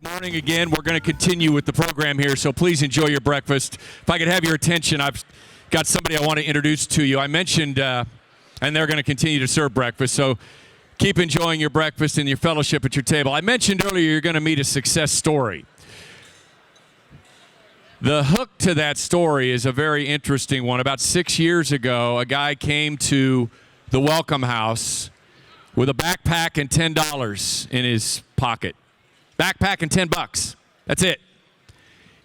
Morning again. We're going to continue with the program here, so please enjoy your breakfast. If I could have your attention, I've got somebody I want to introduce to you. I mentioned, and they're going to continue to serve breakfast, so keep enjoying your breakfast and your fellowship at your table. I mentioned earlier you're going to meet a success story. The hook to that story is a very interesting one. About 6 years ago, a guy came to the Welcome House with a backpack and $10 in his pocket. Backpack and $10. That's it.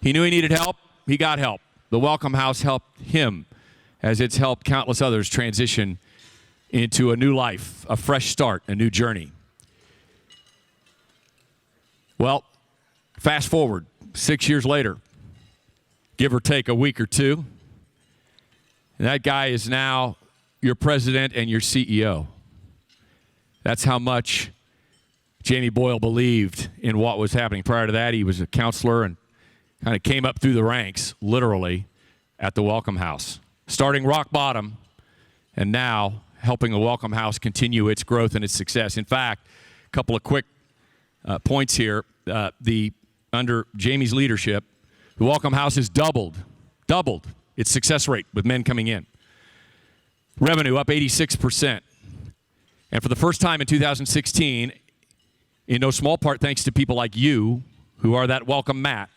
He knew he needed help. He got help. The Welcome House helped him as it's helped countless others transition into a new life, a fresh start, a new journey. Well, fast forward 6 years later, give or take a week or two, and that guy is now your president and your CEO. That's how much Jamie Boyle believed in what was happening. Prior to that, he was a counselor and kind of came up through the ranks, literally, at the Welcome House, starting rock bottom and now helping the Welcome House continue its growth and its success. In fact, a couple of quick points here. Under Jamie's leadership, the Welcome House has doubled its success rate with men coming in. Revenue up 86%. And for the first time in 2016, in no small part thanks to people like you who are that welcome mat,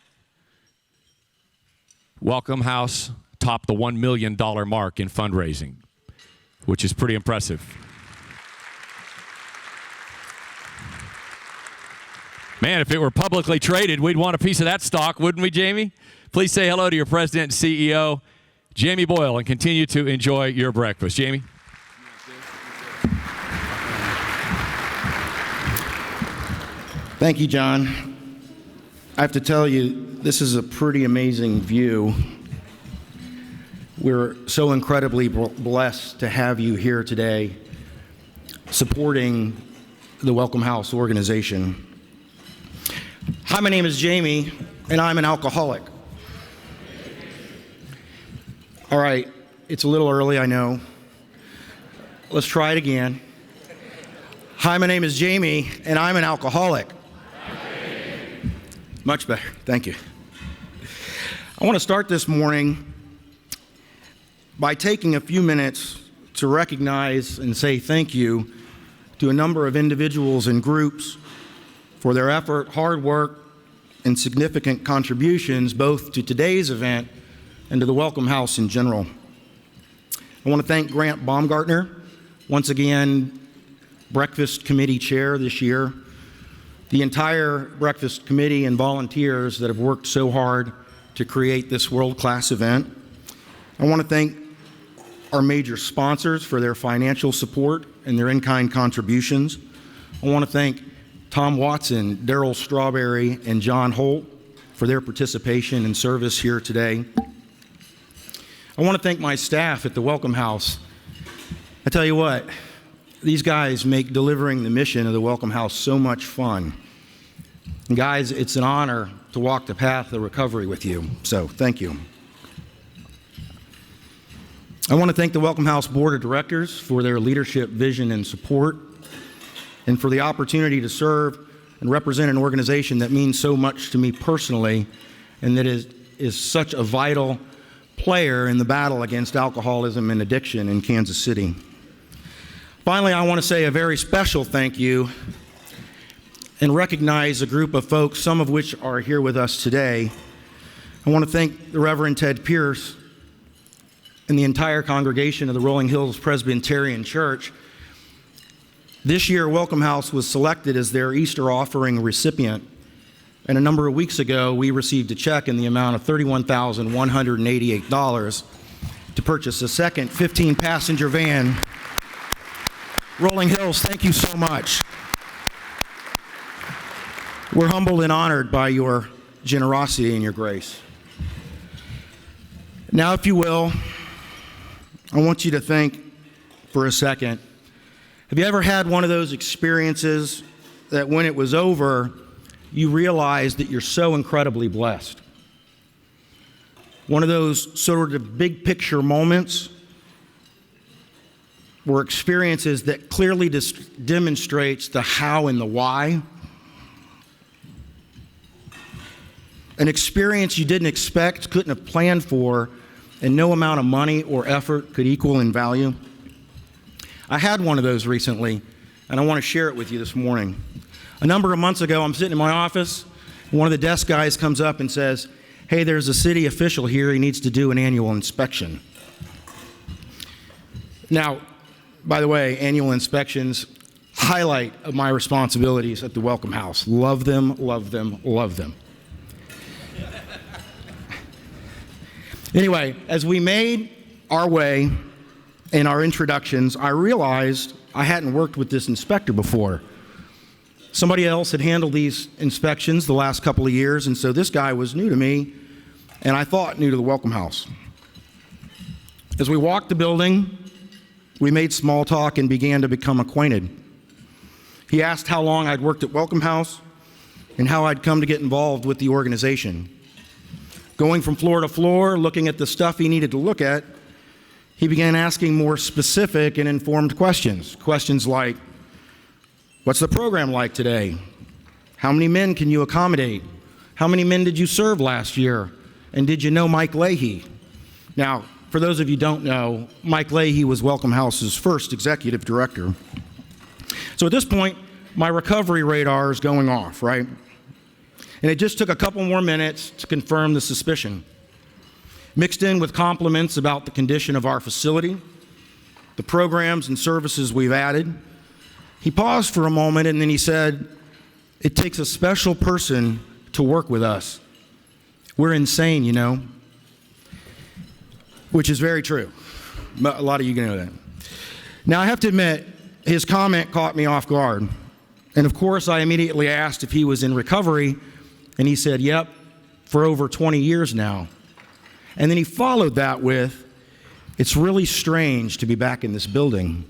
Welcome House topped the $1 million mark in fundraising, which is pretty impressive. Man, if it were publicly traded, we'd want a piece of that stock, wouldn't we, Jamie? Please say hello to your president and CEO, Jamie Boyle, and continue to enjoy your breakfast. Jamie? Thank you, John. I have to tell you, this is a pretty amazing view. We're so incredibly blessed to have you here today supporting the Welcome House organization. Hi, my name is Jamie, and I'm an alcoholic. All right, it's a little early, I know. Let's try it again. Hi, my name is Jamie, and I'm an alcoholic. Much better. Thank you. I want to start this morning by taking a few minutes to recognize and say thank you to a number of individuals and groups for their effort, hard work, and significant contributions both to today's event and to the Welcome House in general. I want to thank Grant Baumgartner, once again, Breakfast Committee Chair this year, the entire Breakfast Committee and volunteers that have worked so hard to create this world-class event. I want to thank our major sponsors for their financial support and their in-kind contributions. I want to thank Tom Watson, Daryl Strawberry, and John Holt for their participation and service here today. I want to thank my staff at the Welcome House. I tell you what, these guys make delivering the mission of the Welcome House so much fun. And guys, it's an honor to walk the path of recovery with you, so thank you. I want to thank the Welcome House Board of Directors for their leadership, vision, and support, and for the opportunity to serve and represent an organization that means so much to me personally and that is such a vital player in the battle against alcoholism and addiction in Kansas City. Finally, I want to say a very special thank you and recognize a group of folks, some of which are here with us today. I want to thank the Reverend Ted Pierce and the entire congregation of the Rolling Hills Presbyterian Church. This year, Welcome House was selected as their Easter offering recipient, and a number of weeks ago, we received a check in the amount of $31,188 to purchase a second 15-passenger van. Rolling Hills, thank you so much. We're humbled and honored by your generosity and your grace. Now, if you will, I want you to think for a second. Have you ever had one of those experiences that when it was over, you realized that you're so incredibly blessed? One of those sort of big picture moments were experiences that clearly demonstrates the how and the why. an experience you didn't expect, couldn't have planned for, and no amount of money or effort could equal in value. I had one of those recently, and I want to share it with you this morning. A number of months ago, I'm sitting in my office, and one of the desk guys comes up and says, "Hey, there's a city official here. He needs to do an annual inspection." Now, by the way, annual inspections, highlight of my responsibilities at the Welcome House. Love them, love them, love them. Anyway, as we made our way in our introductions, I realized I hadn't worked with this inspector before. Somebody else had handled these inspections the last couple of years, and so this guy was new to me, and I thought new to the Welcome House. As we walked the building, we made small talk and began to become acquainted. He asked how long I'd worked at Welcome House and how I'd come to get involved with the organization. Going from floor to floor, looking at the stuff he needed to look at, he began asking more specific and informed questions. Questions like, what's the program like today? How many men can you accommodate? How many men did you serve last year? And did you know Mike Leahy? Now, for those of you who don't know, Mike Leahy was Welcome House's first executive director. So at this point, my recovery radar is going off, right? And it just took a couple more minutes to confirm the suspicion. Mixed in with compliments about the condition of our facility, the programs and services we've added, he paused for a moment and then he said, "It takes a special person to work with us. We're insane, you know." Which is very true. A lot of you know that. Now, I have to admit, his comment caught me off guard. And of course, I immediately asked if he was in recovery, and he said, "Yep, for over 20 years now." And then he followed that with, "It's really strange to be back in this building."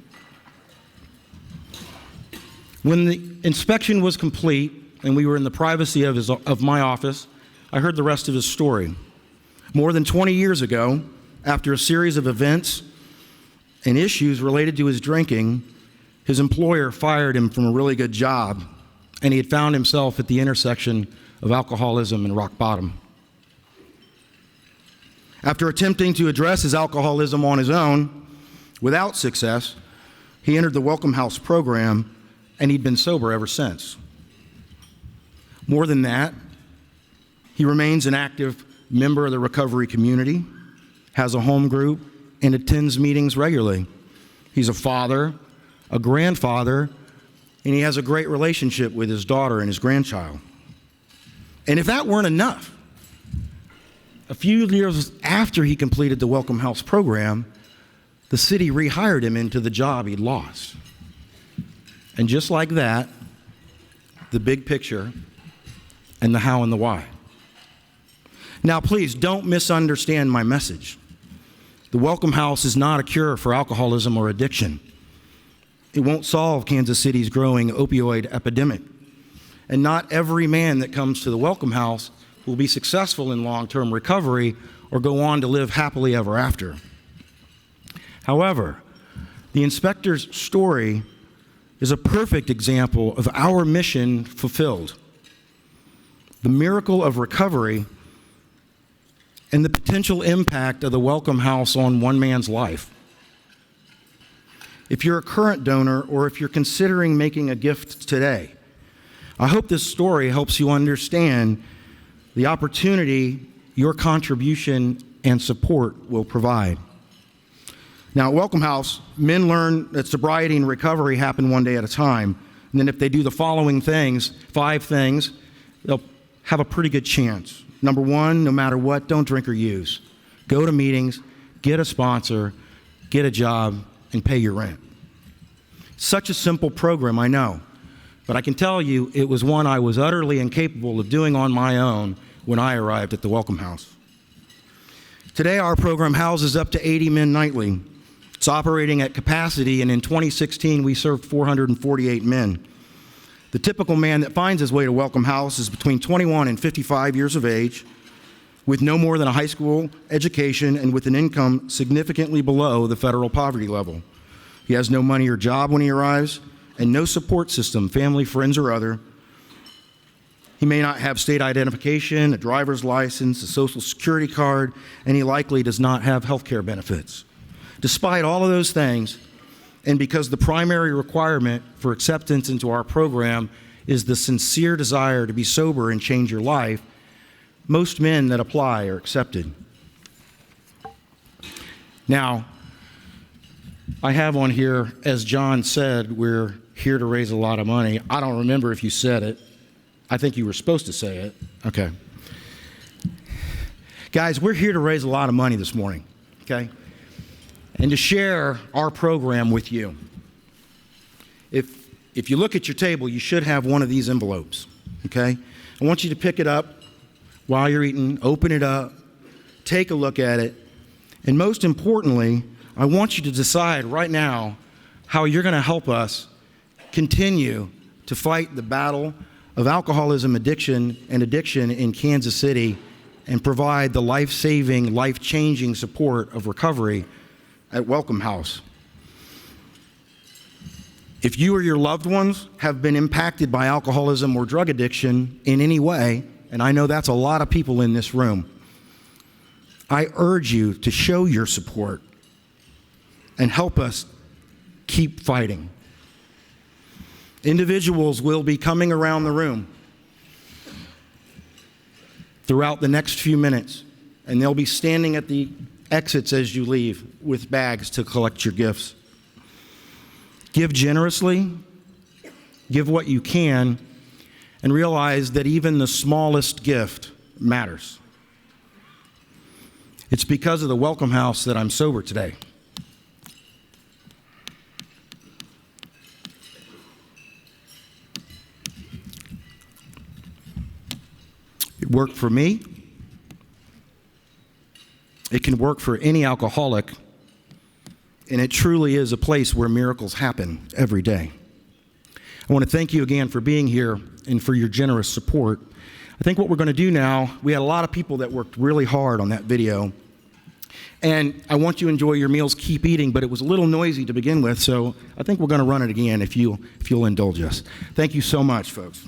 When the inspection was complete and we were in the privacy of my office, I heard the rest of his story. More than 20 years ago, after a series of events and issues related to his drinking, his employer fired him from a really good job, and he had found himself at the intersection of alcoholism and rock bottom. After attempting to address his alcoholism on his own, without success, he entered the Welcome House program, and he'd been sober ever since. More than that, he remains an active member of the recovery community, has a home group, and attends meetings regularly. He's a father, a grandfather, and he has a great relationship with his daughter and his grandchild. And if that weren't enough, a few years after he completed the Welcome House program, the city rehired him into the job he'd lost. And just like that, the big picture and the how and the why. Now, please don't misunderstand my message. The Welcome House is not a cure for alcoholism or addiction. It won't solve Kansas City's growing opioid epidemic. And not every man that comes to the Welcome House will be successful in long-term recovery or go on to live happily ever after. However, the inspector's story is a perfect example of our mission fulfilled. The miracle of recovery and the potential impact of the Welcome House on one man's life. If you're a current donor or if you're considering making a gift today, I hope this story helps you understand the opportunity your contribution and support will provide. Now, at Welcome House, men learn that sobriety and recovery happen one day at a time. And then if they do the following things, 5 things, they'll have a pretty good chance. Number 1, no matter what, don't drink or use. Go to meetings, get a sponsor, get a job, and pay your rent. Such a simple program, I know. But I can tell you it was one I was utterly incapable of doing on my own when I arrived at the Welcome House. Today, our program houses up to 80 men nightly. It's operating at capacity, and in 2016, we served 448 men. The typical man that finds his way to Welcome House is between 21 and 55 years of age, with no more than a high school education and with an income significantly below the federal poverty level. He has no money or job when he arrives, and no support system, family, friends, or other. He may not have state identification, a driver's license, a social security card, and he likely does not have health care benefits. Despite all of those things, and because the primary requirement for acceptance into our program is the sincere desire to be sober and change your life, most men that apply are accepted. Now, I have on here, as John said, we're here to raise a lot of money. I don't remember if you said it. I think you were supposed to say it. Okay. Guys, we're here to raise a lot of money this morning, okay? And to share our program with you. If you look at your table, you should have one of these envelopes, okay? I want you to pick it up while you're eating, open it up, take a look at it, and most importantly, I want you to decide right now how you're going to help us continue to fight the battle of alcoholism, addiction in Kansas City and provide the life-saving, life-changing support of recovery at Welcome House. If you or your loved ones have been impacted by alcoholism or drug addiction in any way, and I know that's a lot of people in this room, I urge you to show your support and help us keep fighting. Individuals will be coming around the room throughout the next few minutes, and they'll be standing at the exits as you leave with bags to collect your gifts. Give generously, give what you can, and realize that even the smallest gift matters. It's because of the Welcome House that I'm sober today. It worked for me. It can work for any alcoholic, and it truly is a place where miracles happen every day. I want to thank you again for being here and for your generous support. I think what we're going to do now, we had a lot of people that worked really hard on that video, and I want you to enjoy your meals, keep eating, but it was a little noisy to begin with, so I think we're going to run it again if you'll indulge us. Thank you so much, folks.